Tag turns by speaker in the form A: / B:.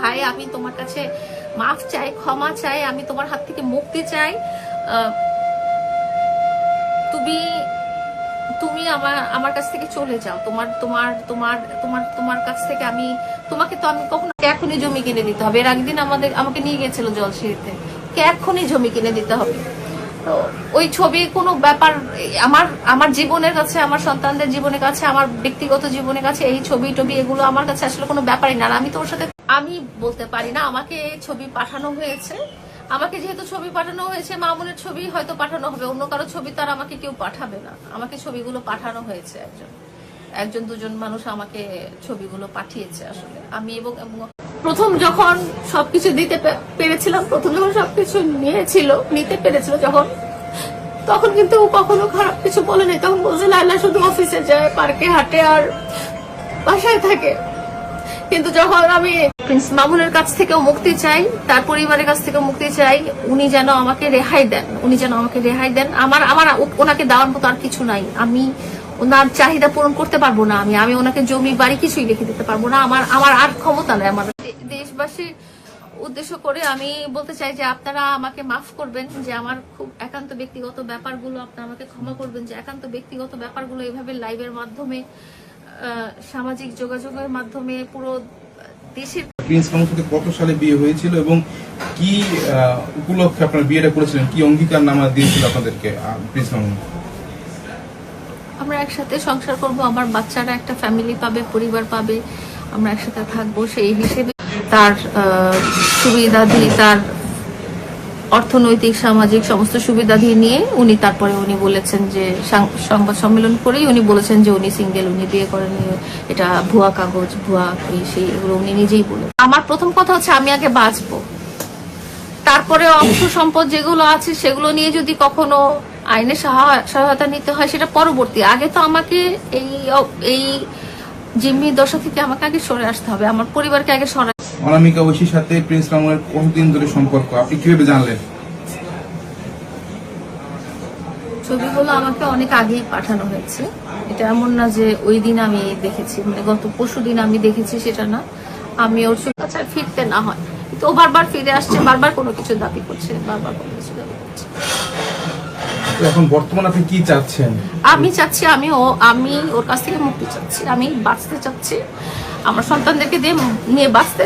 A: ভাই, আমি তোমার কাছে মাফ চাই, ক্ষমা চাই, আমি তোমার হাত থেকে মুক্তি চাই। তুমি তুমি আমার কাছ থেকে চলে যাও। তোমার তোমার তোমার তোমার তোমার কাছ থেকে আমি তোমাকে তো আমি কখনো এখনই জমি কিনে দিতে হবে। এর একদিন আমাকে নিয়ে গেছিল জলসিঁড়িতে, এখনই জমি কিনে দিতে হবে। তো ওই ছবি কোনো ব্যাপার, আমার আমার জীবনের কাছে, আমার সন্তানদের জীবনের কাছে, আমার ব্যক্তিগত জীবনের কাছে এই ছবি টবি এগুলো আমার কাছে আসলে কোনো ব্যাপারই না। আমি তোর সাথে আমি বলতে পারি না। আমাকে ছবি পাঠানো হয়েছে, আমাকে যেহেতু ছবি পাঠানো হয়েছে, মামুনের ছবি হয়তো পাঠানো হবে, অন্য কারো ছবি তো আর আমাকে কেউ পাঠাবে না। আমাকে ছবিগুলো পাঠানো হয়েছে, একজন দুজন মানুষ আমাকে ছবিগুলো পাঠিয়েছে। আসলে আমি এবং প্রথম যখন সবকিছু দিতে পেরেছিলাম, প্রথম যখন সবকিছু নিতে পেরেছিল যখন, তখন কিন্তু কখনো খারাপ কিছু বলে নাই। তখন বলছে লাইলা শুধু অফিসে যায়, পার্কে হাঁটে আর বাসায় থাকে। কিন্তু যখন আমি প্রিন্স মামুনের কাছ থেকেও মুক্তি চাই, তার পরিবারের কাছ থেকেও মুক্তি চাই, উনি যেন আমাকে রেহাই দেন। আমার ওনাকে দেওয়ার মতো আর কিছু নাই। আমি ওনার চাহিদা পূরণ করতে পারবো না। আমি ওনাকে জমি বাড়ি কিছুই রেখে দিতে পারবো না। আমার আর ক্ষমতা নাই। আমার দেশবাসীর উদ্দেশ্য করে আমি বলতে চাই যে আপনারা আমাকে মাফ করবেন, যে আমার খুব একান্ত ব্যক্তিগত ব্যাপারগুলো আপনারা আমাকে ক্ষমা করবেন, যে একান্ত ব্যক্তিগত ব্যাপারগুলো এইভাবে লাইভের মাধ্যমে, সামাজিক যোগাযোগের মাধ্যমে পুরো দেশের।
B: প্রিন্স মামুনের সাথে কত সালে বিয়ে হয়েছিল এবং কি উপলক্ষে আপনারা বিয়েটা করেছিলেন, কি অঙ্গীকারনামা দিয়েছিল আপনাদেরকে প্রিন্স মামুন?
A: আমরা একসাথে সংসার করব, আমার বাচ্চারা একটা ফ্যামিলি পাবে, পরিবার পাবে, আমরা একসাথে থাকবো। সেই হিসেবে তার সুবিধাদি, তার অর্থনৈতিক সামাজিক সমস্ত সুবিধাদি নিয়ে উনি বলেছেন যে সংবাদ সম্মেলন করেই উনি বলেছেন যে উনি সিঙ্গেল, উনি বিয়ে করেন, এটা ভুয়া কাগজ, ভুয়া সেই এগুলো উনি নিজেই বলে। আমার প্রথম কথা হচ্ছে আমি আগে বাঁচবো, তারপরে অর্থ সম্পদ যেগুলো আছে সেগুলো নিয়ে যদি কখনো আইনের সহায়তা নিতে হয় সেটা পরবর্তী। আগে তো আমাকে এই জিম্মি দশা থেকে আমাকে আগে সরে আসতে হবে, আমার পরিবারকে আগে সরাই।
B: অনামিকা ঐশীর সাথে প্রিন্স মামুনের কতদিন ধরে সম্পর্ক, আপনি কিভাবে জানলেন?
A: ছবিগুলো আমাকে অনেক আগেই পাঠানো হয়েছে। এটা এমন না যে ওই দিন আমি দেখেছি, মানে গত পরশুদিন আমি দেখেছি সেটা না। আমি ওর কাছে ফিরতে না হয়, তো ও বারবার ফিরে আসছে, বারবার কোনো কিছু দাবি করছে, বারবার কোনো কিছু দাবি করছে।
B: এখন বর্তমানে আপনি কি চাচ্ছেন?
A: আমি চাচ্ছি আমি ওর কাছ থেকে মুক্তি চাচ্ছি, আমি বাঁচতে চাচ্ছি, আমার সন্তানদেরকে নিয়ে বাঁচতে